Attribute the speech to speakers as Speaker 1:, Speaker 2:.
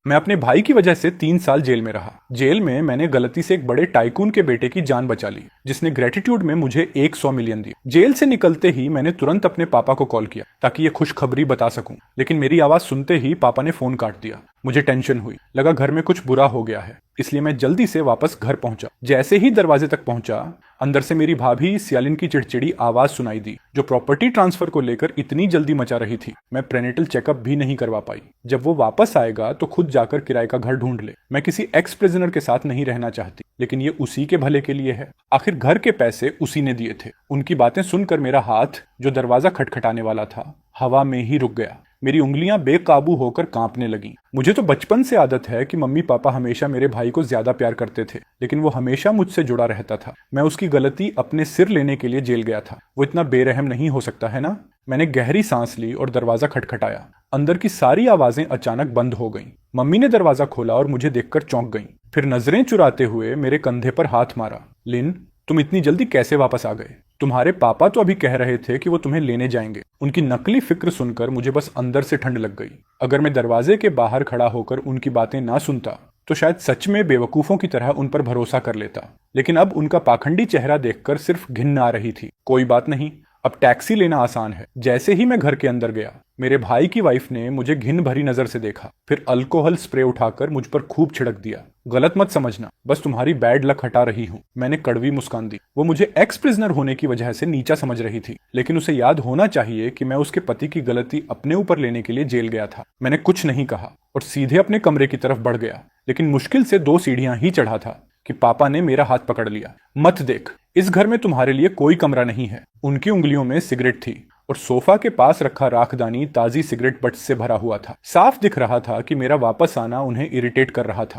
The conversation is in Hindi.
Speaker 1: मैं अपने भाई की वजह से 3 साल जेल में रहा। जेल में मैंने गलती से एक बड़े टाइकून के बेटे की जान बचा ली, जिसने ग्रेटिट्यूड में मुझे 100 मिलियन दिए। जेल से निकलते ही मैंने तुरंत अपने पापा को कॉल किया ताकि ये खुशखबरी बता सकूं, लेकिन मेरी आवाज सुनते ही पापा ने फोन काट दिया। मुझे टेंशन हुई, लगा घर में कुछ बुरा हो गया है, इसलिए मैं जल्दी से वापस घर पहुंचा। जैसे ही दरवाजे तक पहुंचा, अंदर से मेरी भाभी सियालिन की चिड़चिड़ी आवाज सुनाई दी, जो प्रॉपर्टी ट्रांसफर को लेकर इतनी जल्दी मचा रही थी। मैं प्रेनेटल चेकअप भी नहीं करवा पाई। जब वो वापस आएगा तो खुद जाकर किराए का घर ढूंढ ले। मैं किसी एक्स प्रिजनर के साथ नहीं रहना चाहती, लेकिन ये उसी के भले के लिए है। आखिर घर के पैसे उसी ने दिए थे। उनकी बातें सुनकर मेरा हाथ, जो दरवाजा खटखटाने वाला था, हवा में ही रुक गया। मेरी उंगलियां बेकाबू होकर कांपने लगीं। मुझे तो बचपन से आदत है कि मम्मी पापा हमेशा मेरे भाई को ज्यादा प्यार करते थे, लेकिन वो हमेशा मुझसे जुड़ा रहता था। मैं उसकी गलती अपने सिर लेने के लिए जेल गया था। वो इतना बेरहम नहीं हो सकता है ना। मैंने गहरी सांस ली और दरवाजा खटखटाया। अंदर की सारी आवाजें अचानक बंद हो गईं। मम्मी ने दरवाजा खोला और मुझे देखकर चौंक गईं। फिर नजरें चुराते हुए मेरे कंधे पर हाथ मारा। लिन, तुम इतनी जल्दी कैसे वापस आ गए? तुम्हारे पापा तो अभी कह रहे थे कि वो तुम्हें लेने जाएंगे। उनकी नकली फिक्र सुनकर मुझे बस अंदर से ठंड लग गई। अगर मैं दरवाजे के बाहर खड़ा होकर उनकी बातें ना सुनता तो शायद सच में बेवकूफों की तरह उन पर भरोसा कर लेता, लेकिन अब उनका पाखंडी चेहरा देखकर सिर्फ घिन आ रही थी। कोई बात नहीं, अब टैक्सी लेना आसान है। जैसे ही मैं घर के अंदर गया, मेरे भाई की वाइफ ने मुझे घिन भरी नजर से देखा, फिर अल्कोहल स्प्रे उठाकर मुझ पर खूब छिड़क दिया। गलत मत समझना, बस तुम्हारी बैड लक हटा रही हूँ। मैंने कड़वी मुस्कान दी। वो मुझे एक्स प्रिजनर होने की वजह से नीचा समझ रही थी, लेकिन उसे याद होना चाहिए कि मैं उसके पति की गलती अपने ऊपर लेने के लिए जेल गया था। मैंने कुछ नहीं कहा और सीधे अपने कमरे की तरफ बढ़ गया, लेकिन मुश्किल से 2 सीढ़ियां ही चढ़ा था कि पापा ने मेरा हाथ पकड़ लिया। मत देख, इस घर में तुम्हारे लिए कोई कमरा नहीं है। उनकी उंगलियों में सिगरेट थी और सोफा के पास रखा राखदानी ताजी सिगरेट बट्स से भरा हुआ था। साफ दिख रहा था कि मेरा वापस आना उन्हें इरिटेट कर रहा था।